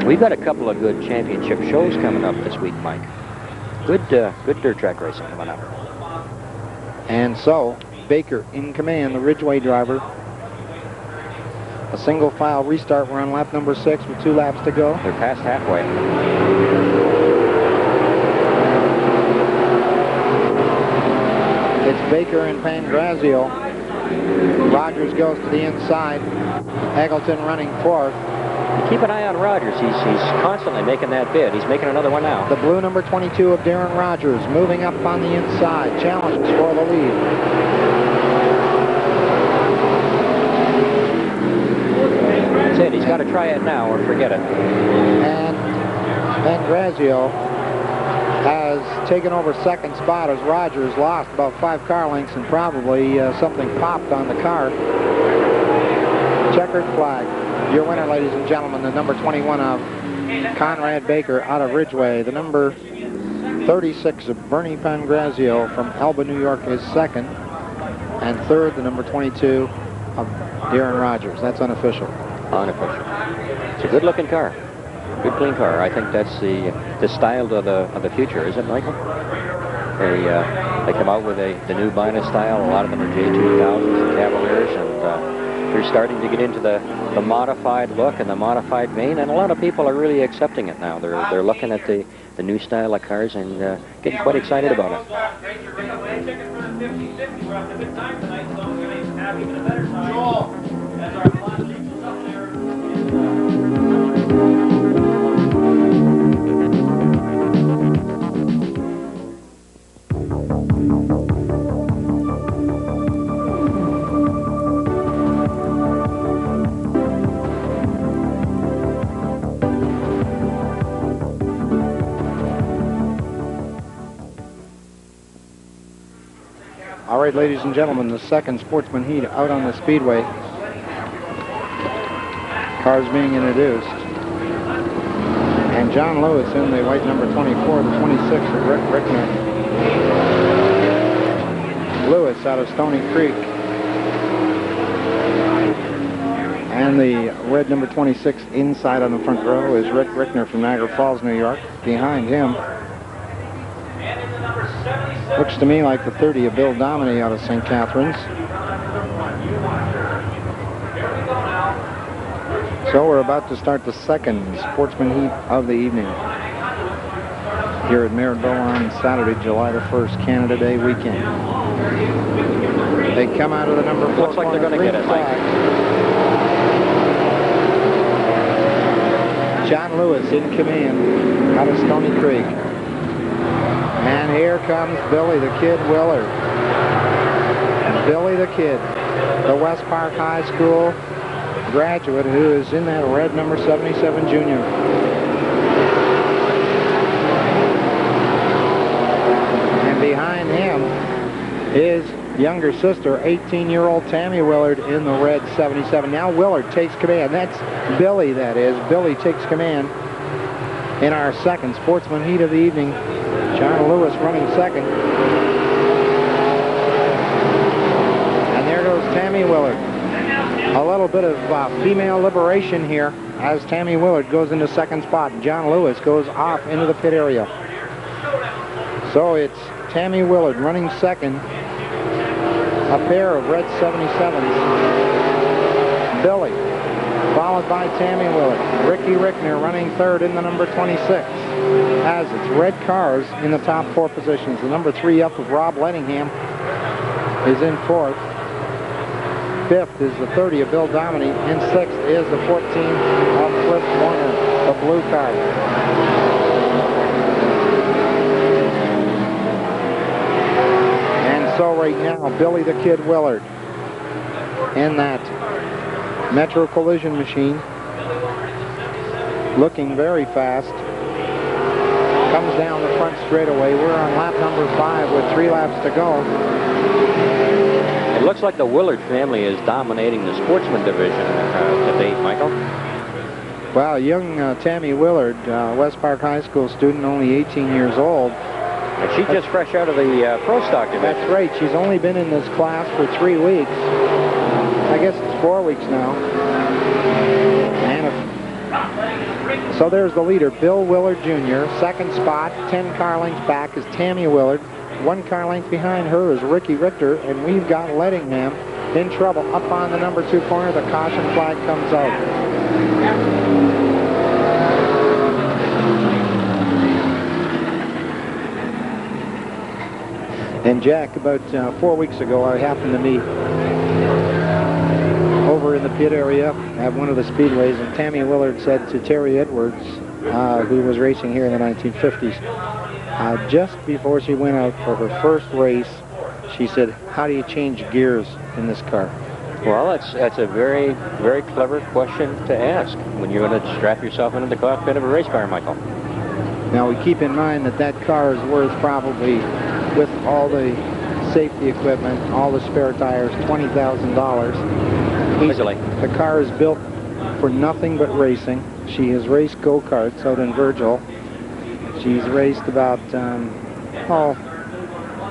We've got a couple of good championship shows coming up this week, Mike. Good dirt track racing coming up. And so, Baker in command, the Ridgeway driver. A single file restart. We're on lap number 6 with 2 laps to go. They're past halfway. It's Baker and Pangrazio. Rogers goes to the inside. Eggleton running fourth. Keep an eye on Rogers. He's constantly making that bid. He's making another one now. The blue number 22 of Darren Rogers moving up on the inside. Challenges for the lead. That's it. He's got to try it now or forget it. And Pangrazio has taken over second spot as Rogers lost about 5 car lengths and probably something popped on the car. Checkered flag. Your winner, ladies and gentlemen, the number 21 of Conrad Baker out of Ridgeway. The number 36 of Bernie Pangrazio from Elba, New York is second. And third, the number 22 of Darren Rogers. That's unofficial. Unofficial. It's a good-looking car. Good, clean car. I think that's the style of the future, isn't it, Michael? They come out with the new Bina style. A lot of them are J2000s and Cavaliers, and they're starting to get into the modified look and the modified vein, and a lot of people are really accepting it now. They're looking at the new style of cars and getting quite excited about it. All right, ladies and gentlemen, the second Sportsman heat out on the speedway. Cars being introduced. And John Lewis in the white number 24, the 26 of Rick Rickner. Lewis out of Stony Creek. And the red number 26 inside on the front row is Rick Rickner from Niagara Falls, New York. Behind him, looks to me like the 30 of Bill Dominy out of St. Catharines. So we're about to start the second Sportsman heat of the evening here at Merrittville on Saturday, July the 1st, Canada Day weekend. They come out of the number 4 Looks like they're going to get it, Mike. John Lewis in command out of Stony Creek. And here comes Billy the Kid Willard. Billy the Kid, the West Park High School graduate who is in that red number 77 junior. And behind him, his younger sister, 18-year-old Tammy Willard in the red 77. Now Willard takes command. That's Billy, that is. Billy takes command in our second Sportsman heat of the evening. John Lewis running second. And there goes Tammy Willard. A little bit of female liberation here as Tammy Willard goes into second spot. John Lewis goes off into the pit area. So it's Tammy Willard running second. A pair of red 77s. Billy, followed by Tammy Willard. Ricky Rickner running third in the number 26. As it's red cars in the top 4 positions. The number 3 up of Rob Lettingham is in 4th. 5th is the 30 of Bill Dominy. In 6th is the 14 of Cliff Warner, the blue car. And so right now, Billy the Kid Willard in that Metro Collision machine, looking very fast. Comes down the front straightaway. We're on lap number 5 with 3 laps to go. It looks like the Willard family is dominating the Sportsman division to date, Michael. Well, young Tammy Willard, West Park High School student, only 18 years old. And she's just fresh out of the ProStock division. That's right. She's only been in this class for 3 weeks. I guess it's 4 weeks now. And so there's the leader, Bill Willard Jr. Second spot, 10 car lengths back is Tammy Willard. 1 car length behind her is Ricky Richter, and we've got Lettingham in trouble up on the number 2 corner. The caution flag comes out. And Jack, about 4 weeks ago, I happened to meet over in the pit area at one of the speedways, and Tammy Willard said to Terry Edwards, who was racing here in the 1950s, just before she went out for her first race, she said, "How do you change gears in this car?" Well, that's a very, very clever question to ask when you're going to strap yourself into the cockpit of a race car, Michael. Now, we keep in mind that that car is worth probably, with all the safety equipment, all the spare tires, $20,000. Easily. The car is built for nothing but racing. She has raced go-karts out in Virgil. She's raced about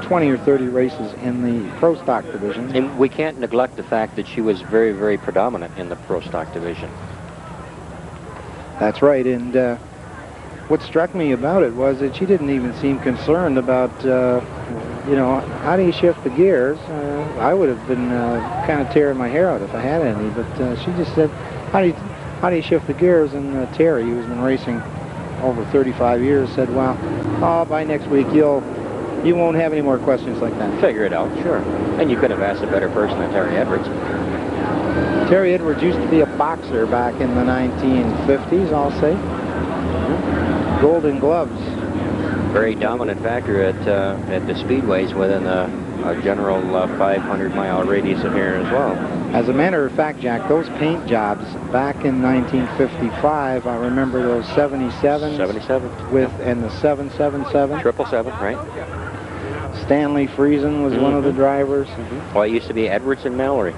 20 or 30 races in the ProStock division. And we can't neglect the fact that she was very, very predominant in the ProStock division. That's right, and what struck me about it was that she didn't even seem concerned about, you know, how do you shift the gears? I would have been kind of tearing my hair out if I had any, but she just said, how do you shift the gears? And Terry, who's been racing over 35 years, said, well, by next week you won't have any more questions like that. Figure it out, sure. And you could have asked a better person than Terry Edwards. Terry Edwards used to be a boxer back in the 1950s, I'll say. Golden gloves. Very dominant factor at the speedways within a general 500-mile radius of here as well. As a matter of fact, Jack, those paint jobs back in 1955, I remember those 77s. 77. With, and the 777. 777, right? Stanley Friesen was one of the drivers. Well, it used to be Edwards and Mallory.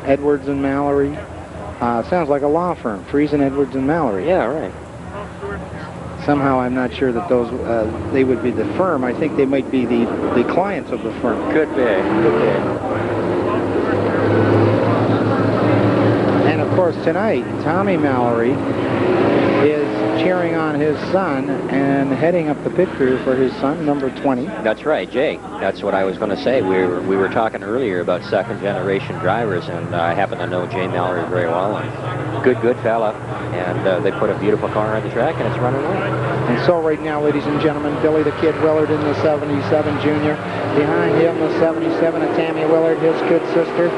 Edwards and Mallory. Sounds like a law firm. Friesen, Edwards, and Mallory. Yeah, right. Somehow I'm not sure that those they would be the firm. I think they might be the clients of the firm. Could be. Could be. And of course tonight, Tommy Mallory is cheering on his son and heading up the pit crew for his son, number 20. That's right, Jay. That's what I was going to say. We were talking earlier about second-generation drivers, and I happen to know Jay Mallory very well. And good fella. And they put a beautiful car on the track, and it's running away. And so right now, ladies and gentlemen, Billy the Kid Willard in the 77 Junior. Behind him, the 77 of Tammy Willard, his good sister.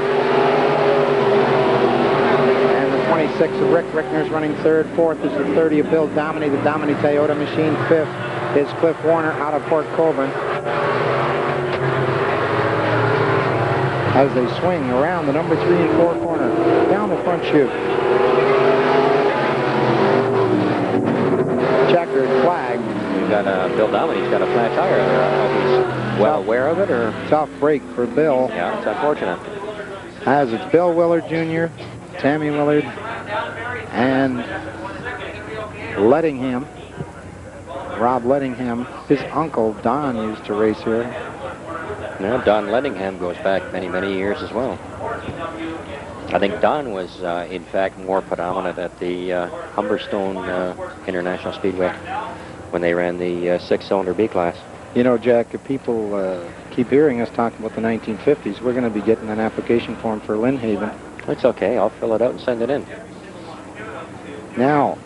26 of Rick Rickner's running third. Fourth is the 30 of Bill Dominey, the Dominey Toyota machine. Fifth is Cliff Warner out of Port Colborne. As they swing around the number 3 and 4 corner, down the front chute. Checkered flag. We've got Bill Dominey's got a flat tire. I don't know if he's well aware of it or... Tough break for Bill. Yeah, it's unfortunate. As it's Bill Willard Jr., Tammy Willard, and Lettingham. Rob Lettingham. His uncle, Don, used to race here. Yeah, Don Lettingham goes back many, many years as well. I think Don was, in fact, more predominant at the Humberstone International Speedway when they ran the 6-cylinder B class. You know, Jack, if people keep hearing us talk about the 1950s, we're going to be getting an application form for Lynnhaven. That's okay. I'll fill it out and send it in. Now,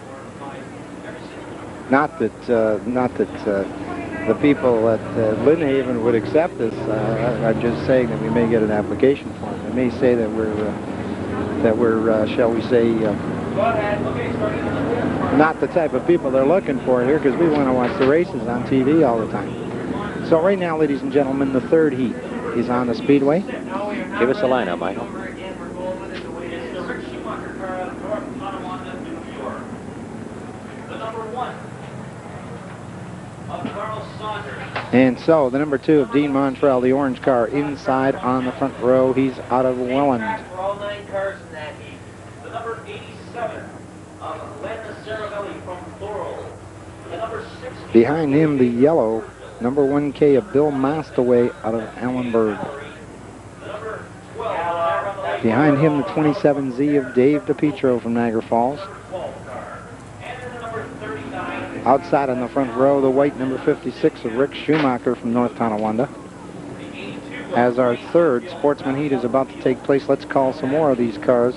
not that the people at Lynnhaven would accept this. I'm just saying that we may get an application form. They may say that we're shall we say, not the type of people they're looking for here, because we want to watch the races on TV all the time. So right now, ladies and gentlemen, the third heat is on the speedway. Give us a lineup, Michael. And so the number 2 of Dean Montrell, the orange car, inside on the front row. He's out of Welland. For all 9 cars in that heat. The number 87 of Lena Cervelli from Thorold. The number 60. Behind him, the yellow number 1K of Bill Mastaway out of Allenburg. The number 12. Behind him, the 27Z of Dave DePietro from Niagara Falls. Outside on the front row, the white number 56 of Rick Schumacher from North Tonawanda. As our third Sportsman heat is about to take place, let's call some more of these cars.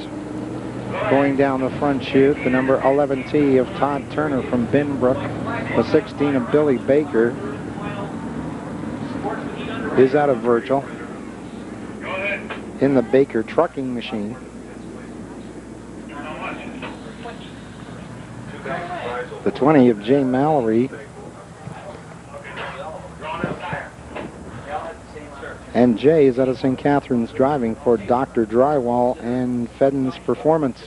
Going down the front chute, the number 11T of Todd Turner from Binbrook, the 16 of Billy Baker is out of Virgil in the Baker trucking machine. The 20 of Jay Mallory and Jay is out of St. Catharines driving for Dr. Drywall and Fedden's Performance.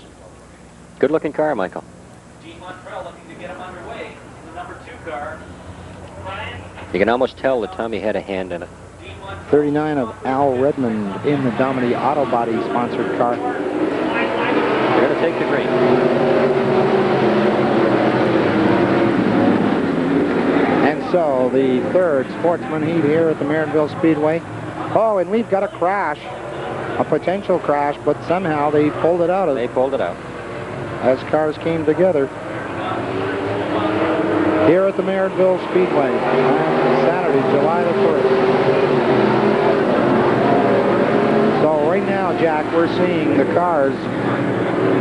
Good looking car, Michael. Dean Montrell looking to get him underway in the number 2 car. You can almost tell that Tommy had a hand in it. 39 of Al Redmond in the Domini Auto Body sponsored car. They're going to take the green. And so the third Sportsman heat here at the Merrittville Speedway. Oh, and we've got a crash, a potential crash, but somehow they pulled it out. They pulled it out. As cars came together here at the Merrittville Speedway on Saturday, July the 1st. So right now, Jack, we're seeing the cars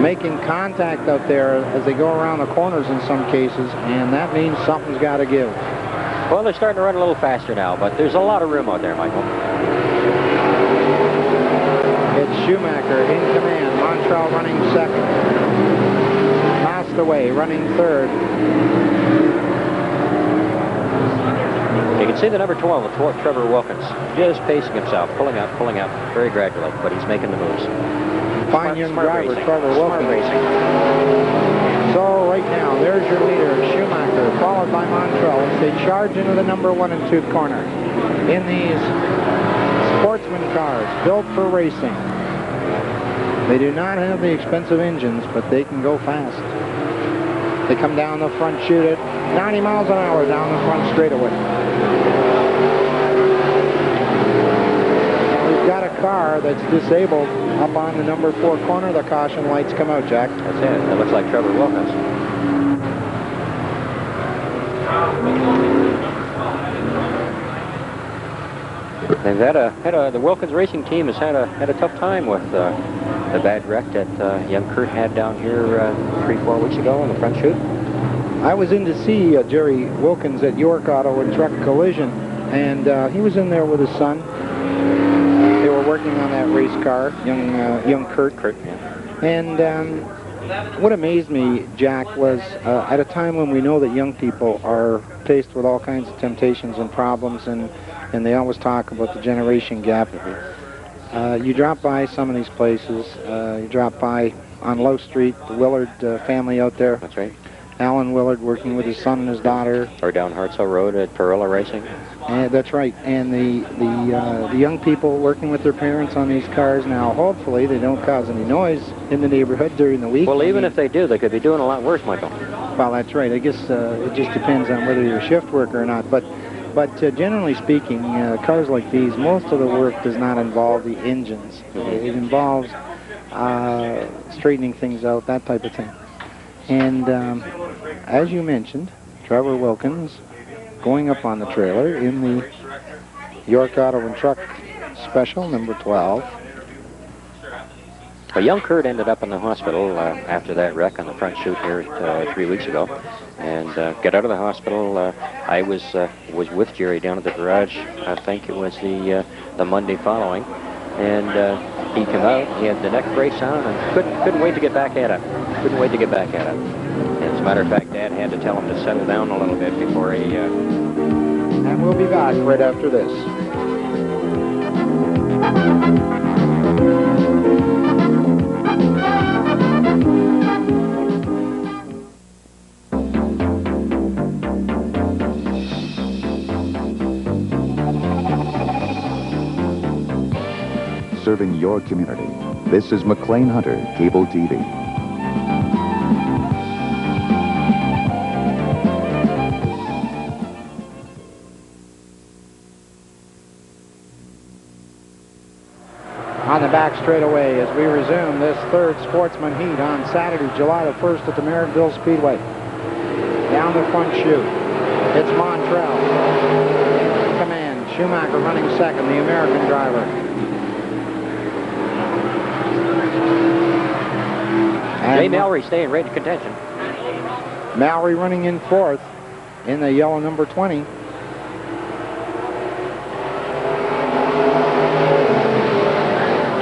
making contact out there as they go around the corners in some cases, and that means something's got to give. Well, they're starting to run a little faster now, but there's a lot of room out there, Michael. It's Schumacher in command. Montrell running second. Mastaway running third. You can see the number 12, the Trevor Wilkins, just pacing himself, pulling out very gradually, but he's making the moves. Fine young driver, racing. Trevor Smart Wilkins. racing. So right now, there's your leader, Schumacher, followed by Montrell as they charge into the number 1 and 2 corner in these Sportsman cars built for racing. They do not have the expensive engines, but they can go fast. They come down the front chute at 90 miles an hour down the front straightaway. Now we've got a car that's disabled up on the number 4 corner. The caution lights come out, Jack. That's it. That looks like Trevor Wilkins. They've the Wilkins racing team has had a tough time with the bad wreck that young Kurt had down here 3-4 weeks ago on the front chute. I was in to see Jerry Wilkins at York Auto and Truck Collision, and he was in there with his son. They were working on that race car, young Kurt. Yeah. And what amazed me, Jack, was at a time when we know that young people are faced with all kinds of temptations and problems, and they always talk about the generation gap. You drop by some of these places. You drop by on Low Street, the Willard family out there. That's right. Alan Willard working with his son and his daughter. Or down Hartselle Road at Perilla Racing. That's right. And the young people working with their parents on these cars now, hopefully they don't cause any noise in the neighborhood during the week. Well, even if they do, they could be doing a lot worse, Michael. Well, that's right. I guess it just depends on whether you're a shift worker or not. But generally speaking, cars like these, most of the work does not involve the engines. It involves straightening things out, that type of thing. And as you mentioned, Trevor Wilkins going up on the trailer in the York Auto and Truck Special, number 12. Well, young Kurt ended up in the hospital after that wreck on the front chute here 3 weeks ago, and got out of the hospital. I was with Jerry down at the garage. I think it was the Monday following, and he came out. He had the neck brace on, and couldn't wait to get back at it. Couldn't wait to get back at it. And as a matter of fact, Dad had to tell him to settle down a little bit before he. And we'll be back right after this. serving your community. This is McLean Hunter Cable TV. On the back straightaway as we resume this third Sportsman heat on Saturday, July the 1st at the Merrittville Speedway. Down the front chute, it's Montrell. In command, Schumacher running second, the American driver. Jay Mallory staying right in contention. Mallory running in fourth in the yellow number 20.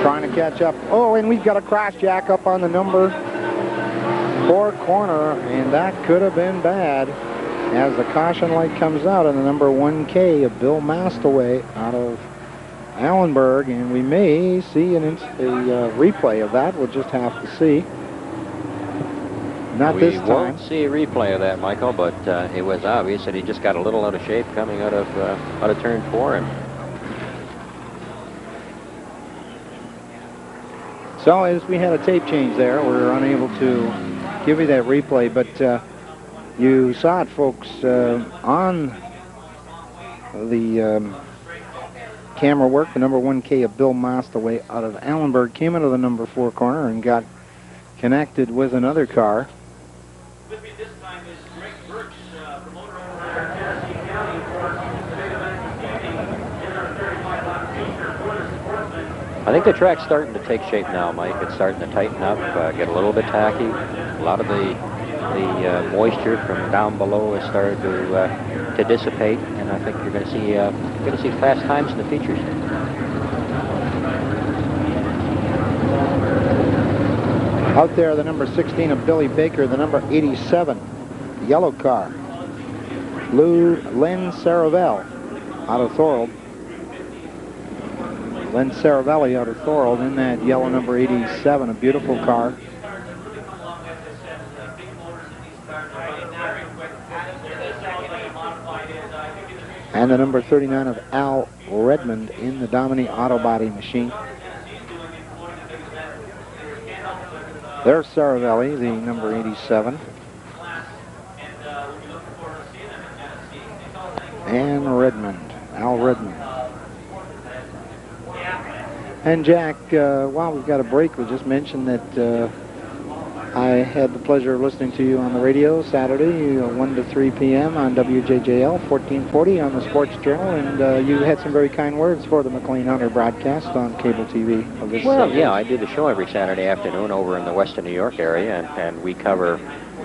Trying to catch up. Oh, and we've got a crash jack up on the number 4 corner, and that could have been bad as the caution light comes out on the number 1K of Bill Mastaway out of Allenburg, and we may see a replay of that. We'll just have to see. Not this time. We won't see a replay of that, Michael, but it was obvious that he just got a little out of shape coming out of turn 4. And so as we had a tape change there, we were unable to give you that replay, but you saw it, folks, on the camera work. The number 1K of Bill Mastaway out of Allenburg came into the number 4 corner and got connected with another car. With me this time is Greg Birch, promoter over there in Tennessee County for the big event this evening in our 35-lap feature for the Sportsman. I think the track's starting to take shape now, Mike. It's starting to tighten up, get a little bit tacky. A lot of the moisture from down below has started to dissipate, and I think you're going to see fast times in the features. Out there, the number 16 of Billy Baker, the number 87, the yellow car. Len Saravel out of Thorold. Len Saravelli out of Thorold in that yellow number 87, a beautiful car. And the number 39 of Al Redmond in the Domini Auto Body machine. There's Saravelli, the number 87. And Redmond, Al Redmond. And Jack, while we've got a break, we'll just mention that I had the pleasure of listening to you on the radio Saturday, 1 to 3 p.m. on WJJL 1440 on the Sports Journal, and you had some very kind words for the McLean Hunter broadcast on cable TV of this. Well, yeah, I do the show every Saturday afternoon over in the Western New York area, and we cover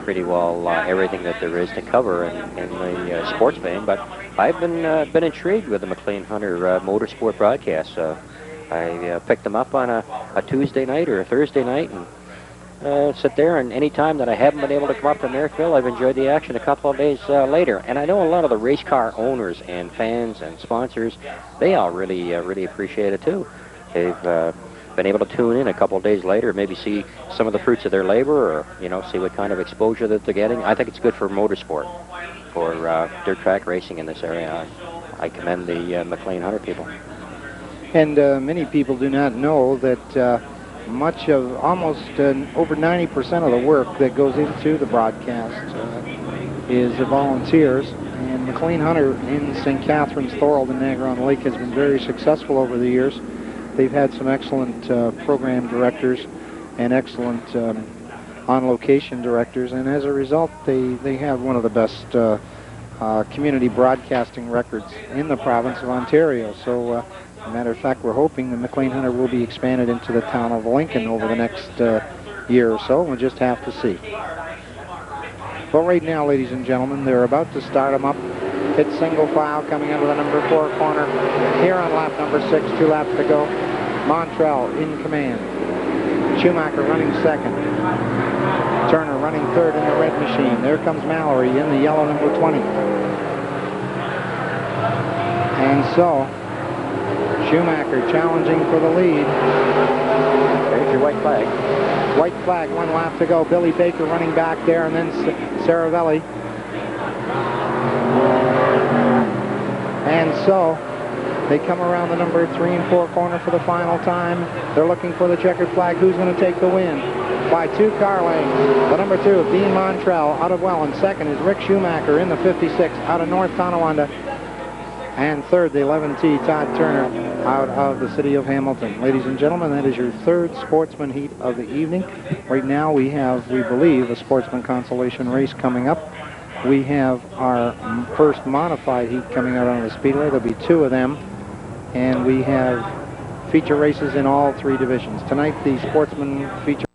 pretty well everything that there is to cover in the sports vein. But I've been intrigued with the McLean Hunter motorsport broadcast. I picked them up on a Tuesday night or a Thursday night and sit there, and any time that I haven't been able to come up to Merrittville, I've enjoyed the action a couple of days later. And I know a lot of the race car owners and fans and sponsors, they all really appreciate it too. They've been able to tune in a couple of days later, maybe see some of the fruits of their labor, or see what kind of exposure that they're getting. I think it's good for motorsport, for dirt track racing in this area. I commend the McLean Hunter people. And many people do not know that much of, almost over 90% of the work that goes into the broadcast is volunteers. And McLean Hunter in St. Catharines, Thorold, and Niagara-on-the-Lake has been very successful over the years. They've had some excellent program directors and excellent on-location directors, and as a result, they have one of the best community broadcasting records in the province of Ontario. So, as a matter of fact, we're hoping the McLean Hunter will be expanded into the town of Lincoln over the next year or so. We'll just have to see. But right now, ladies and gentlemen, they're about to start them up. It's single file coming into the number 4 corner. Here on lap number 6, 2 laps to go. Montrell in command. Schumacher running second. Turner running third in the red machine. There comes Mallory in the yellow number 20. And so, Schumacher challenging for the lead. There's your white flag. White flag, 1 lap to go. Billy Baker running back there, and then Saravelli. And so, They come around the number 3 and 4 corner for the final time. They're looking for the checkered flag. Who's going to take the win? By 2 car lengths. The number 2, Dean Montrell, out of Welland. Second is Rick Schumacher in the 56 out of North Tonawanda. And third, the 11T, Todd Turner, out of the city of Hamilton. Ladies and gentlemen, that is your third Sportsman heat of the evening. Right now we have, we believe, a Sportsman consolation race coming up. We have our first modified heat coming out on the Speedway. There'll be 2 of them. And we have feature races in all 3 divisions. Tonight, the Sportsman feature